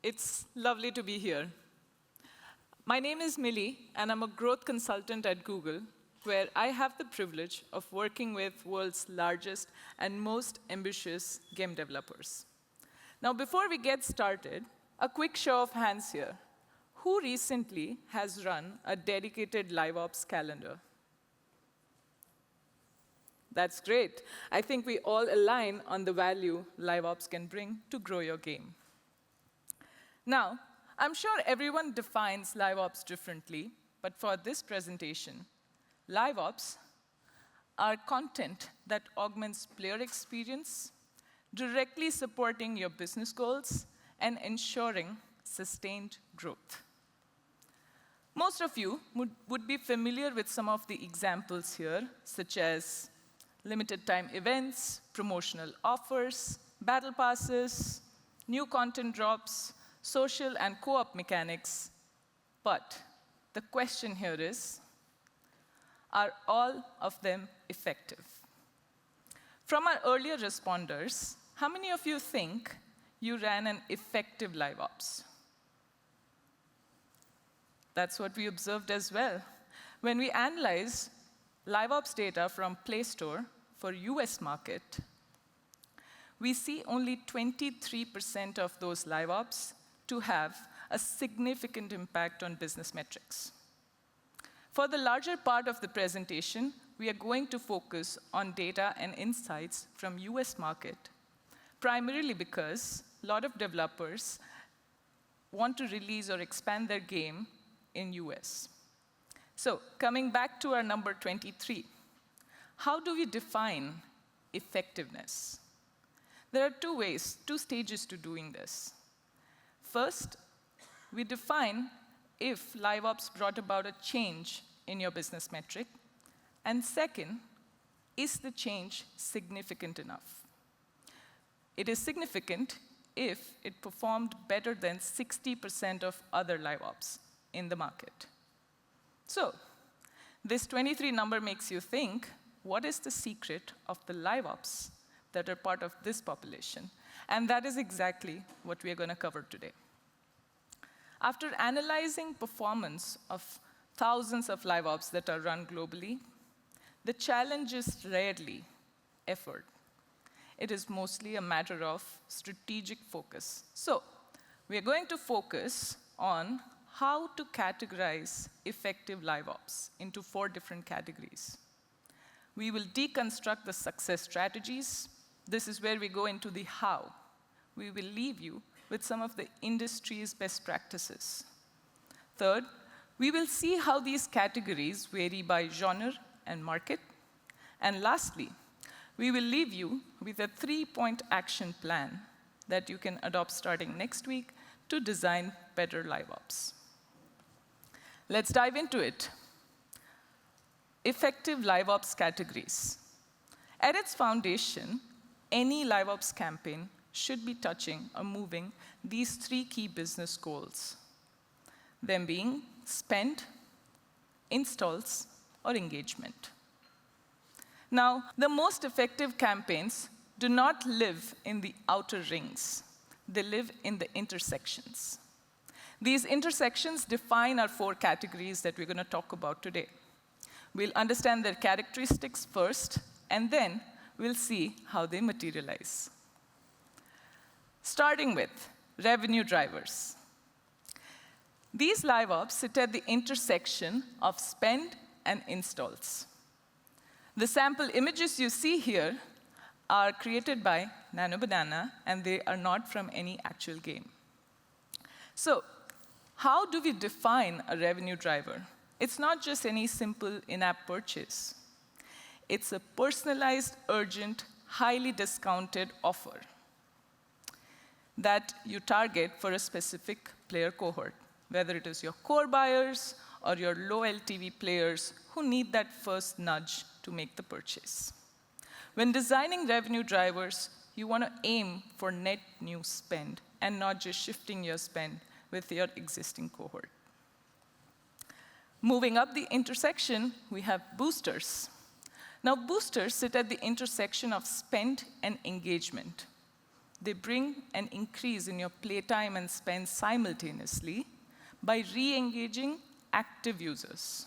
It's lovely to be here. My name is Millee, and I'm a growth consultant at Google, where I have the privilege of working with world's largest and most ambitious game developers. Now, before we get started, a quick show of hands here. Who recently has run a dedicated LiveOps calendar? That's great. I think we all align on the value LiveOps can bring to grow your game. Now, I'm sure everyone defines LiveOps differently, but for this presentation, LiveOps are content that augments player experience, directly supporting your business goals, and ensuring sustained growth. Most of you would be familiar with some of the examples here, such as limited time events, promotional offers, battle passes, new content drops, social and co-op mechanics. But the question here is, are all of them effective? From our earlier responders, how many of you think you ran an effective LiveOps? That's what we observed as well. When we analyze LiveOps data from Play Store for US market, we see only 23% of those LiveOps to have a significant impact on business metrics. For the larger part of the presentation, we are going to focus on data and insights from US market, primarily because a lot of developers want to release or expand their game in US. So coming back to our number 23, how do we define effectiveness? There are two stages to doing this. First, we define if LiveOps brought about a change in your business metric. And second, is the change significant enough? It is significant if it performed better than 60% of other LiveOps in the market. So this 23 number makes you think, what is the secret of the LiveOps that are part of this population? And that is exactly what we are going to cover today. After analyzing performance of thousands of LiveOps that are run globally, the challenge is rarely effort. It is mostly a matter of strategic focus. So we are going to focus on how to categorize effective LiveOps into 4 different categories. We will deconstruct the success strategies. This is where we go into the how. We will leave you with some of the industry's best practices. Third, we will see how these categories vary by genre and market. And lastly, we will leave you with a 3-point action plan that you can adopt starting next week to design better LiveOps. Let's dive into it. Effective LiveOps categories. At its foundation, any LiveOps campaign should be touching or moving these 3 key business goals, them being spend, installs, or engagement. Now, the most effective campaigns do not live in the outer rings. They live in the intersections. These intersections define our 4 categories that we're going to talk about today. We'll understand their characteristics first, and then we'll see how they materialize. Starting with revenue drivers. These LiveOps sit at the intersection of spend and installs. The sample images you see here are created by Nano Banana, and they are not from any actual game. So how do we define a revenue driver? It's not just any simple in-app purchase. It's a personalized, urgent, highly discounted offer that you target for a specific player cohort, whether it is your core buyers or your low LTV players who need that first nudge to make the purchase. When designing revenue drivers, you want to aim for net new spend and not just shifting your spend with your existing cohort. Moving up the intersection, we have boosters. Now, boosters sit at the intersection of spend and engagement. they bring an increase in your playtime and spend simultaneously by re-engaging active users.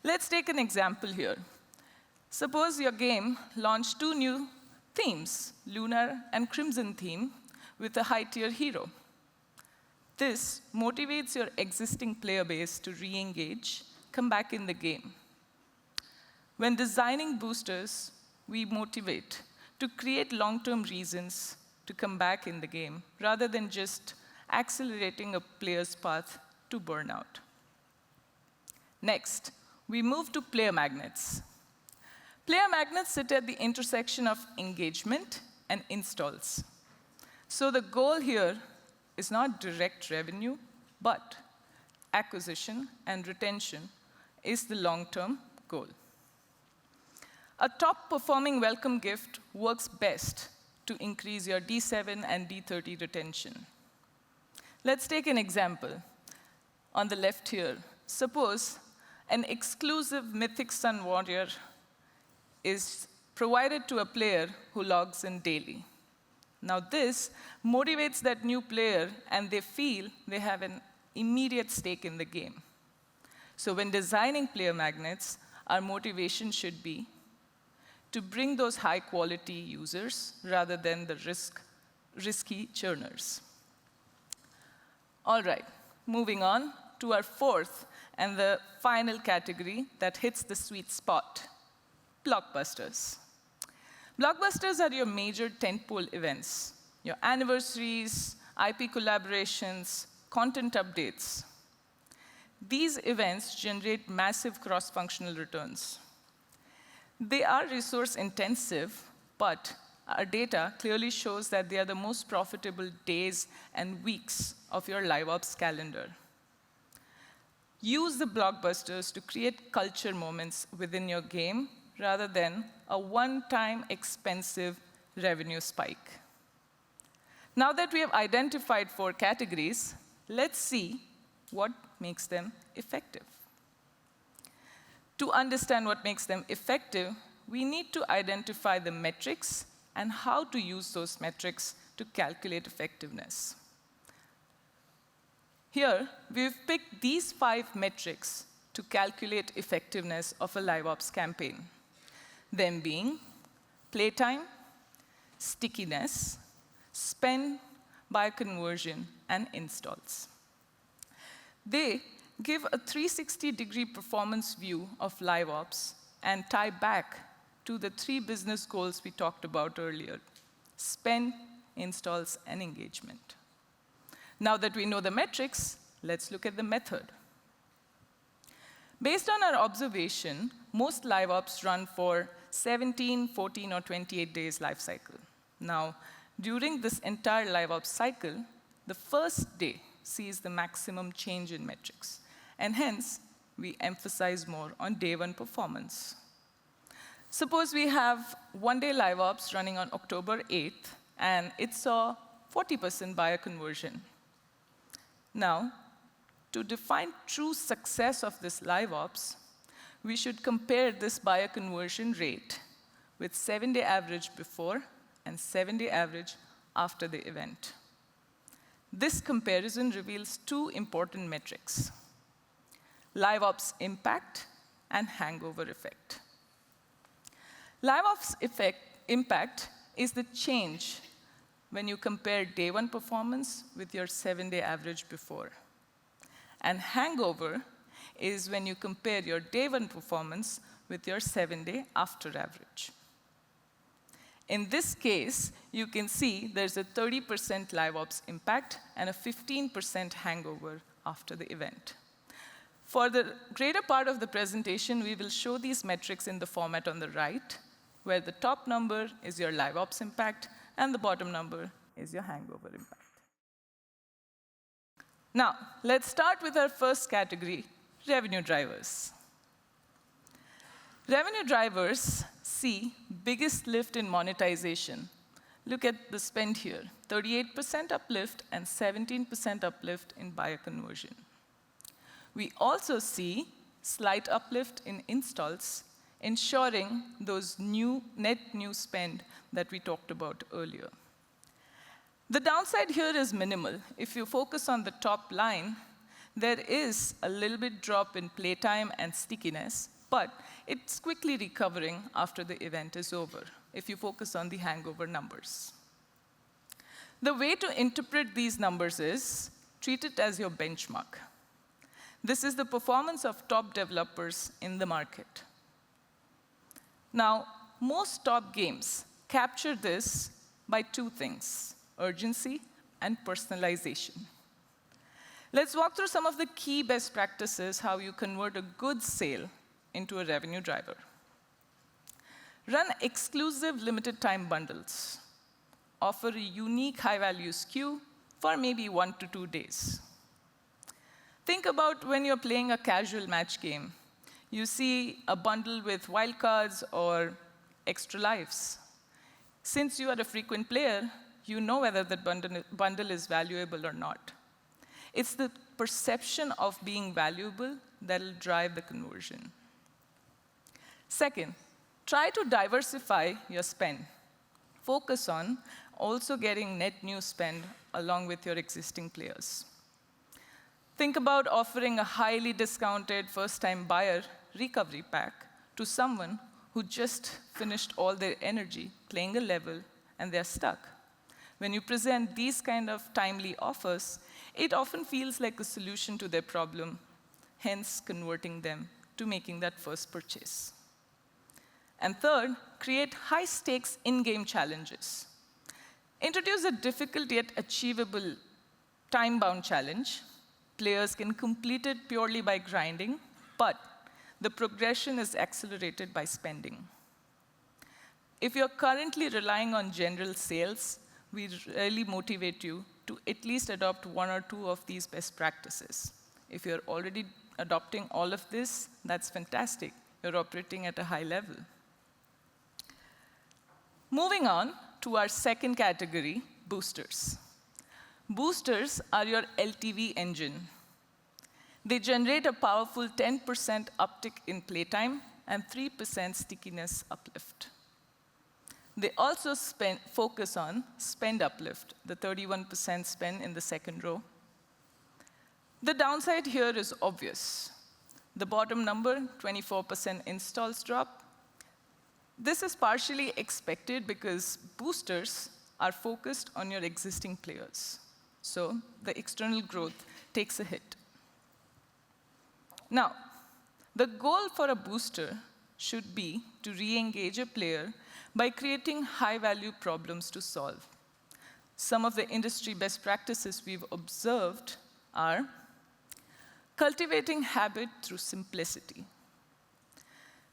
Let's take an example here. Suppose your game launched 2 new themes, Lunar and Crimson theme, with a high-tier hero. This motivates your existing player base to re-engage, come back in the game. When designing boosters, we motivate to create long-term reasons to come back in the game, rather than just accelerating a player's path to burnout. Next, we move to player magnets. Player magnets sit at the intersection of engagement and installs. So the goal here is not direct revenue, but acquisition and retention is the long-term goal. A top-performing welcome gift works best to increase your D7 and D30 retention. Let's take an example. On the left here, suppose an exclusive Mythic Sun Warrior is provided to a player who logs in daily. Now this motivates that new player, and they feel they have an immediate stake in the game. So when designing player magnets, our motivation should be to bring those high-quality users rather than the risky churners. All right, moving on to our fourth and the final category that hits the sweet spot, blockbusters. Blockbusters are your major tentpole events, your anniversaries, IP collaborations, content updates. These events generate massive cross-functional returns. They are resource-intensive, but our data clearly shows that they are the most profitable days and weeks of your LiveOps calendar. Use the blockbusters to create culture moments within your game rather than a one-time expensive revenue spike. Now that we have identified 4 categories, let's see what makes them effective. To understand what makes them effective, we need to identify the metrics and how to use those metrics to calculate effectiveness. Here, we've picked these 5 metrics to calculate effectiveness of a LiveOps campaign. Them being playtime, stickiness, spend, buyer conversion, and installs. They give a 360-degree performance view of LiveOps and tie back to the 3 business goals we talked about earlier: spend, installs, and engagement. Now that we know the metrics, let's look at the method. Based on our observation, most LiveOps run for 17, 14, or 28 days life cycle. Now, during this entire LiveOps cycle, the first day sees the maximum change in metrics, and hence, we emphasize more on day 1 performance. Suppose we have 1-day LiveOps running on October 8th, and it saw 40% buyer conversion. Now, to define true success of this LiveOps, we should compare this buyer conversion rate with 7-day average before and 7-day average after the event. This comparison reveals 2 important metrics: LiveOps impact and hangover effect. LiveOps impact is the change when you compare day 1 performance with your 7-day average before. And hangover is when you compare your day 1 performance with your 7-day after average. In this case, you can see there's a 30% LiveOps impact and a 15% hangover after the event. For the greater part of the presentation, we will show these metrics in the format on the right, where the top number is your LiveOps impact and the bottom number is your hangover impact. Now, let's start with our first category, revenue drivers. Revenue drivers see biggest lift in monetization. Look at the spend here, 38% uplift and 17% uplift in buyer conversion. We also see slight uplift in installs, ensuring those net new spend that we talked about earlier. The downside here is minimal. If you focus on the top line, there is a little bit drop in playtime and stickiness, but it's quickly recovering after the event is over, if you focus on the hangover numbers. The way to interpret these numbers is treat it as your benchmark. This is the performance of top developers in the market. Now, most top games capture this by two things: urgency and personalization. Let's walk through some of the key best practices how you convert a good sale into a revenue driver. Run exclusive limited time bundles. Offer a unique high-value SKU for maybe 1 to 2 days. Think about when you're playing a casual match game. You see a bundle with wildcards or extra lives. Since you are a frequent player, you know whether that bundle is valuable or not. It's the perception of being valuable that will drive the conversion. Second, try to diversify your spend. Focus on also getting net new spend along with your existing players. Think about offering a highly discounted first-time buyer recovery pack to someone who just finished all their energy playing a level and they're stuck. When you present these kind of timely offers, it often feels like a solution to their problem, hence converting them to making that first purchase. And third, create high-stakes in-game challenges. Introduce a difficult yet achievable time-bound challenge. Players can complete it purely by grinding, but the progression is accelerated by spending. If you're currently relying on general sales, we really motivate you to at least adopt 1 or 2 of these best practices. If you're already adopting all of this, that's fantastic. You're operating at a high level. Moving on to our second category, boosters. Boosters are your LTV engine. They generate a powerful 10% uptick in playtime and 3% stickiness uplift. They also focus on spend uplift, the 31% spend in the second row. The downside here is obvious. The bottom number, 24% installs drop. This is partially expected because boosters are focused on your existing players. So the external growth takes a hit. Now, the goal for a booster should be to re-engage a player by creating high-value problems to solve. Some of the industry best practices we've observed are cultivating habit through simplicity.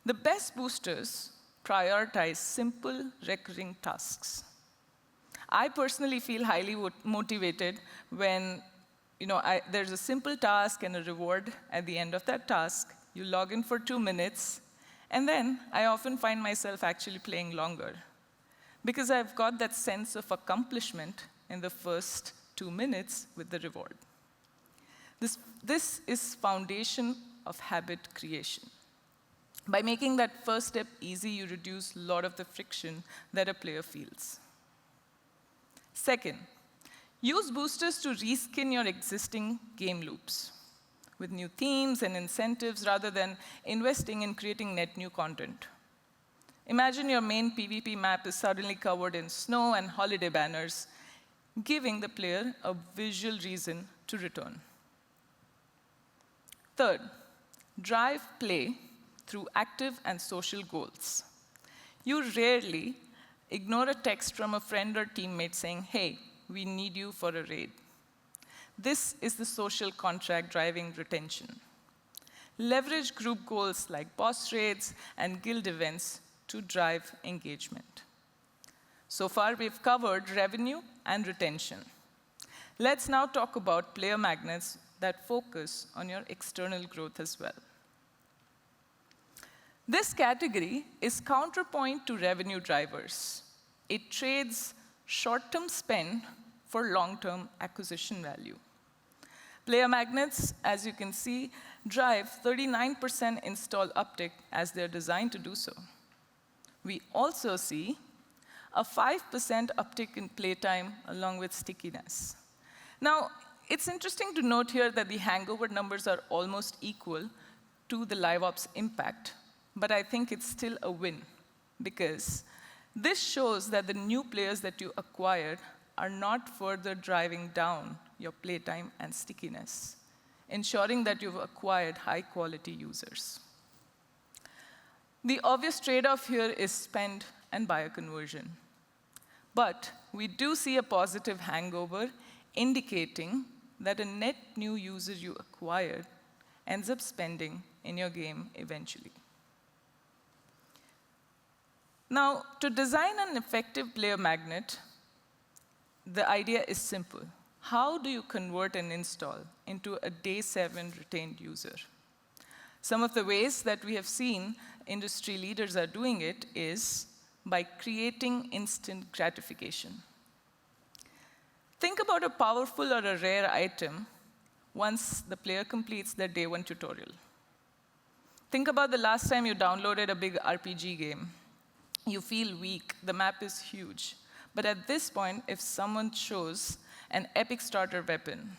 The best boosters prioritize simple, recurring tasks. I personally feel highly motivated when there's a simple task and a reward at the end of that task. You log in for 2 minutes, and then I often find myself actually playing longer because I've got that sense of accomplishment in the first 2 minutes with the reward. This is foundation of habit creation. By making that first step easy, you reduce a lot of the friction that a player feels. Second, use boosters to reskin your existing game loops with new themes and incentives rather than investing in creating net new content. Imagine your main PvP map is suddenly covered in snow and holiday banners, giving the player a visual reason to return. Third, drive play through active and social goals. You rarely ignore a text from a friend or teammate saying, "Hey, we need you for a raid." This is the social contract driving retention. Leverage group goals like boss raids and guild events to drive engagement. So far, we've covered revenue and retention. Let's now talk about player magnets that focus on your external growth as well. This category is counterpoint to revenue drivers. It trades short-term spend for long-term acquisition value. Player magnets, as you can see, drive 39% install uptick as they're designed to do so. We also see a 5% uptick in playtime along with stickiness. Now, it's interesting to note here that the hangover numbers are almost equal to the LiveOps impact, but I think it's still a win because this shows that the new players that you acquired are not further driving down your playtime and stickiness, ensuring that you've acquired high-quality users. The obvious trade-off here is spend and buyer conversion. But we do see a positive hangover indicating that a net new user you acquired ends up spending in your game eventually. Now, to design an effective player magnet, the idea is simple. How do you convert an install into a day 7 retained user? Some of the ways that we have seen industry leaders are doing it is by creating instant gratification. Think about a powerful or a rare item once the player completes their day 1 tutorial. Think about the last time you downloaded a big RPG game. You feel weak, the map is huge. But at this point, if someone shows an epic starter weapon,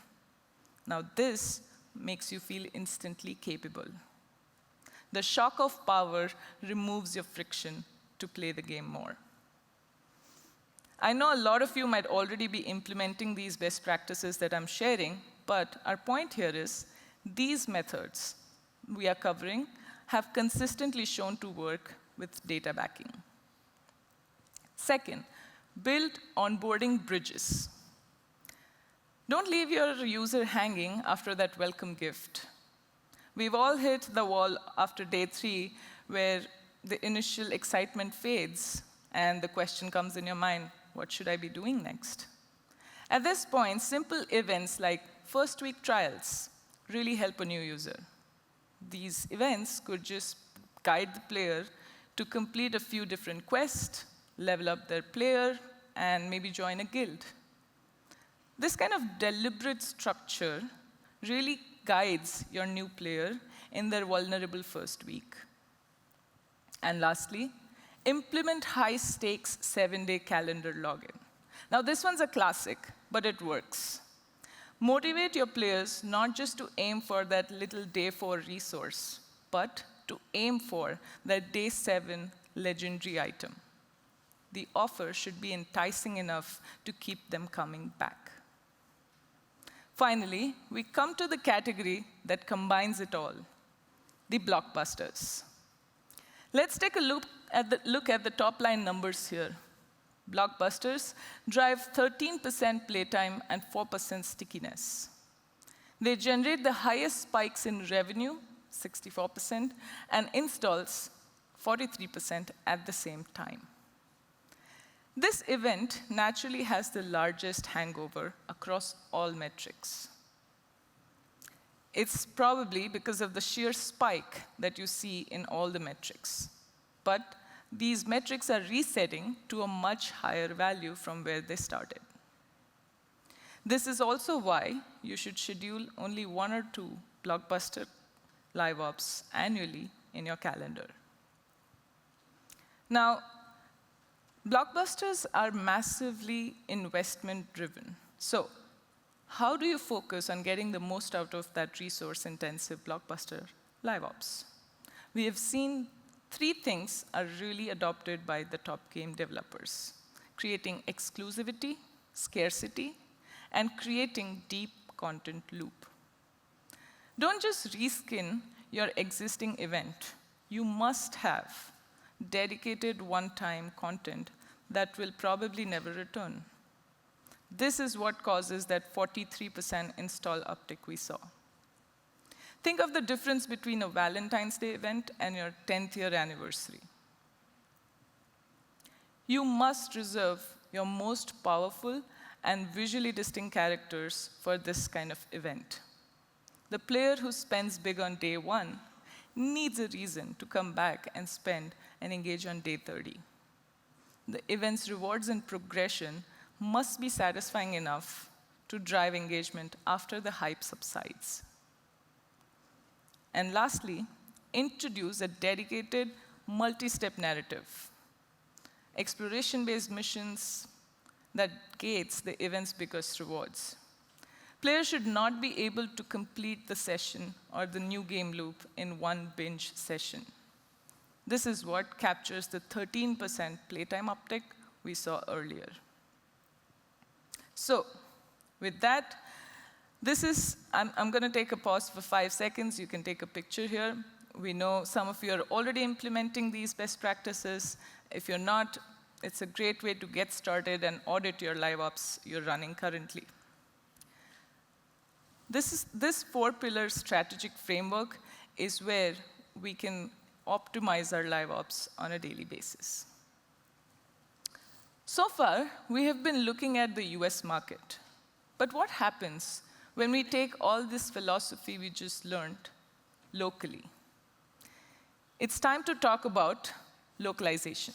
now this makes you feel instantly capable. The shock of power removes your friction to play the game more. I know a lot of you might already be implementing these best practices that I'm sharing, but our point here is these methods we are covering have consistently shown to work with data backing. Second, build onboarding bridges. Don't leave your user hanging after that welcome gift. We've all hit the wall after day 3 where the initial excitement fades and the question comes in your mind, what should I be doing next? At this point, simple events like first week trials really help a new user. These events could just guide the player to complete a few different quests, level up their player, and maybe join a guild. This kind of deliberate structure really guides your new player in their vulnerable first week. And lastly, implement high-stakes 7-day calendar login. Now, this one's a classic, but it works. Motivate your players not just to aim for that little day 4 resource, but to aim for that day 7 legendary item. The offer should be enticing enough to keep them coming back. Finally, we come to the category that combines it all, the blockbusters. Let's take a look at the top line numbers here. Blockbusters drive 13% playtime and 4% stickiness. They generate the highest spikes in revenue, 64%, and installs, 43% at the same time. This event naturally has the largest hangover across all metrics. It's probably because of the sheer spike that you see in all the metrics. But these metrics are resetting to a much higher value from where they started. This is also why you should schedule only 1 or 2 blockbuster LiveOps annually in your calendar. Now, blockbusters are massively investment-driven. So how do you focus on getting the most out of that resource-intensive blockbuster LiveOps? We have seen 3 things are really adopted by the top game developers: creating exclusivity, scarcity, and creating deep content loop. Don't just reskin your existing event. You must have dedicated one-time content that will probably never return. This is what causes that 43% install uptick we saw. Think of the difference between a Valentine's Day event and your 10th year anniversary. You must reserve your most powerful and visually distinct characters for this kind of event. The player who spends big on day 1 needs a reason to come back and spend and engage on day 30. The event's rewards and progression must be satisfying enough to drive engagement after the hype subsides. And lastly, introduce a dedicated multi-step narrative. exploration-based missions that gates the event's biggest rewards. Players should not be able to complete the session or the new game loop in one binge session. This is what captures the 13% playtime uptick we saw earlier. So, with that, I'm going to take a pause for 5 seconds. You can take a picture here. We know some of you are already implementing these best practices. If you're not, it's a great way to get started and audit your LiveOps you're running currently. This 4-pillar strategic framework is where we can optimize our LiveOps on a daily basis. So far, we have been looking at the US market. But what happens when we take all this philosophy we just learned locally? It's time to talk about localization.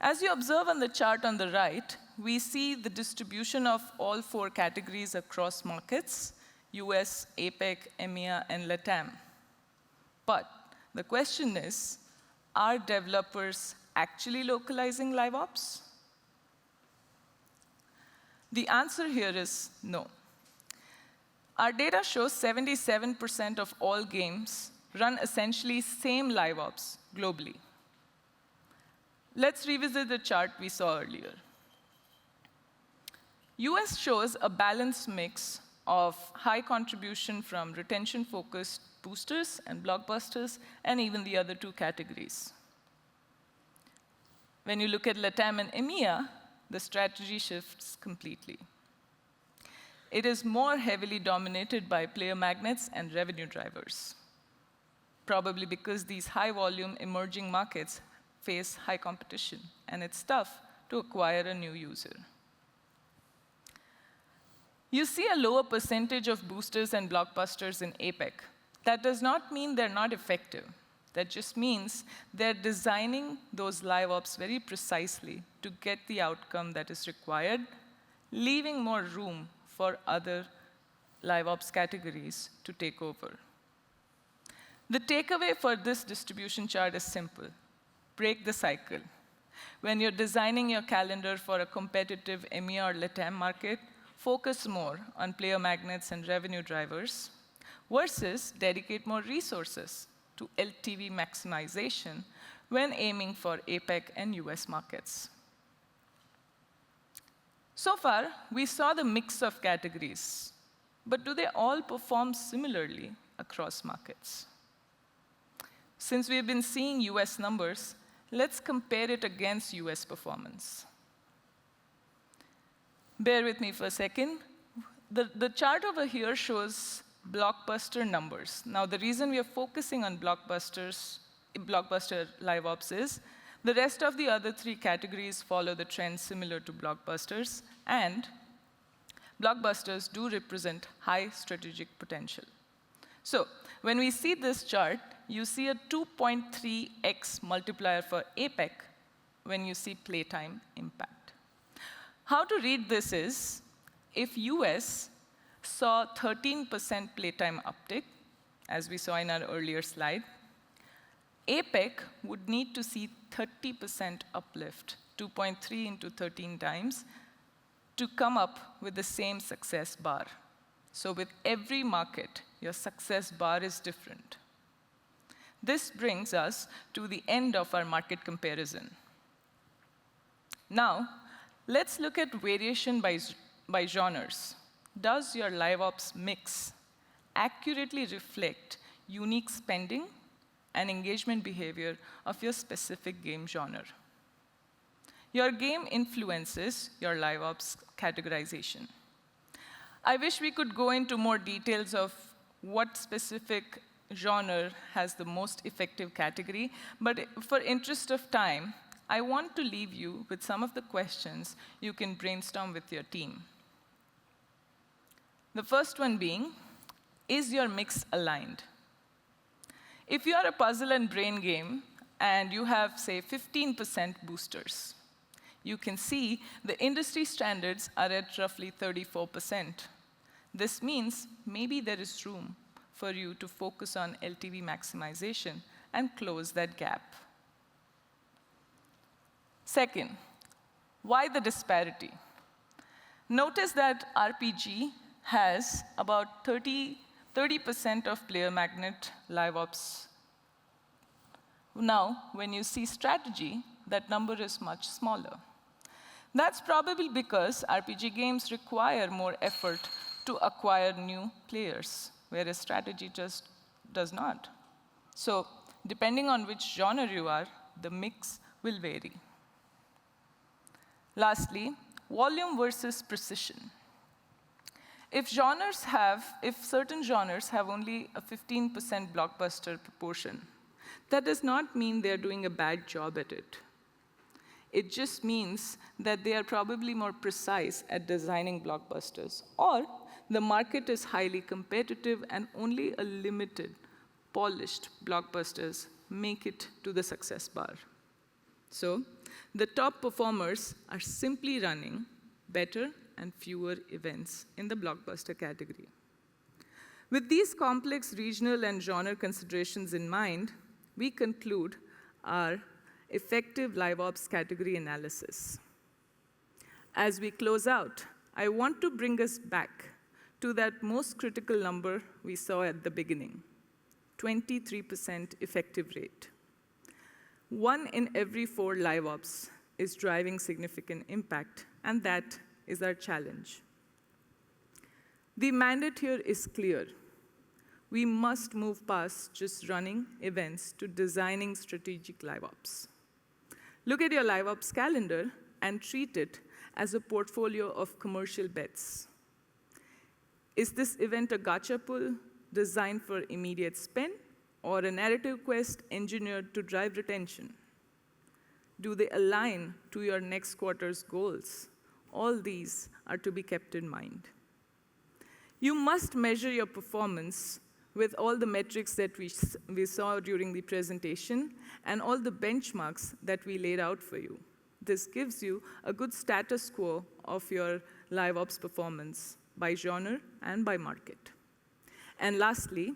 As you observe on the chart on the right, we see the distribution of all 4 categories across markets: US, APEC, EMEA, and LATAM. But the question is, are developers actually localizing LiveOps? The answer here is no. Our data shows 77% of all games run essentially same LiveOps globally. Let's revisit the chart we saw earlier. US shows a balanced mix of high contribution from retention-focused boosters and blockbusters, and even the other 2 categories. When you look at LATAM and EMEA, the strategy shifts completely. It is more heavily dominated by player magnets and revenue drivers, probably because these high-volume emerging markets face high competition, and it's tough to acquire a new user. You see a lower percentage of boosters and blockbusters in APEC. That does not mean they're not effective. That just means they're designing those LiveOps very precisely to get the outcome that is required, leaving more room for other LiveOps categories to take over. The takeaway for this distribution chart is simple. Break the cycle. When you're designing your calendar for a competitive EMEA or LATAM market, focus more on player magnets and revenue drivers versus dedicate more resources to LTV maximization when aiming for APEC and US markets. So far, we saw the mix of categories, but do they all perform similarly across markets? Since we've been seeing US numbers, let's compare it against US performance. Bear with me for a second. The chart over here shows blockbuster numbers. Now, the reason we are focusing on blockbuster LiveOps is the rest of the other 3 categories follow the trend similar to blockbusters, and blockbusters do represent high strategic potential. So when we see this chart, you see a 2.3x multiplier for APEC when you see playtime impact. How to read this is, if US saw 13% playtime uptick, as we saw in our earlier slide, APEC would need to see 30% uplift, 2.3 into 13 times, to come up with the same success bar. So with every market, your success bar is different. This brings us to the end of our market comparison. Now, let's look at variation by genres. Does your LiveOps mix accurately reflect unique spending and engagement behavior of your specific game genre? Your game influences your LiveOps categorization. I wish we could go into more details of what specific genre has the most effective category, but for interest of time, I want to leave you with some of the questions you can brainstorm with your team. The first one being, is your mix aligned? If you are a puzzle and brain game and you have, say, 15% boosters, you can see the industry standards are at roughly 34%. This means maybe there is room for you to focus on LTV maximization and close that gap. Second, why the disparity? Notice that RPG has about 30% of player magnet LiveOps. Now, when you see strategy, that number is much smaller. That's probably because RPG games require more effort to acquire new players, whereas strategy just does not. So, depending on which genre you are, the mix will vary. Lastly, volume versus precision. If certain genres have only a 15% blockbuster proportion, that does not mean they're doing a bad job at it. It just means that they are probably more precise at designing blockbusters, or the market is highly competitive and only a limited, polished blockbusters make it to the success bar. So, the top performers are simply running better and fewer events in the blockbuster category. With these complex regional and genre considerations in mind, we conclude our effective LiveOps category analysis. As we close out, I want to bring us back to that most critical number we saw at the beginning, 23% effective rate. 1 in every 4 LiveOps is driving significant impact, and that is our challenge. The mandate here is clear. We must move past just running events to designing strategic LiveOps. Look at your LiveOps calendar and treat it as a portfolio of commercial bets. Is this event a gacha pull designed for immediate spend, or a narrative quest engineered to drive retention? Do they align to your next quarter's goals? All these are to be kept in mind. You must measure your performance with all the metrics that we saw during the presentation and all the benchmarks that we laid out for you. This gives you a good status quo of your LiveOps performance by genre and by market. And lastly,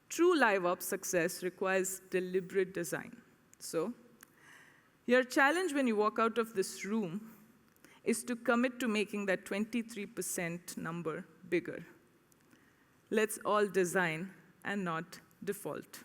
true LiveOps success requires deliberate design. So, your challenge when you walk out of this room is to commit to making that 23% number bigger. Let's all design and not default.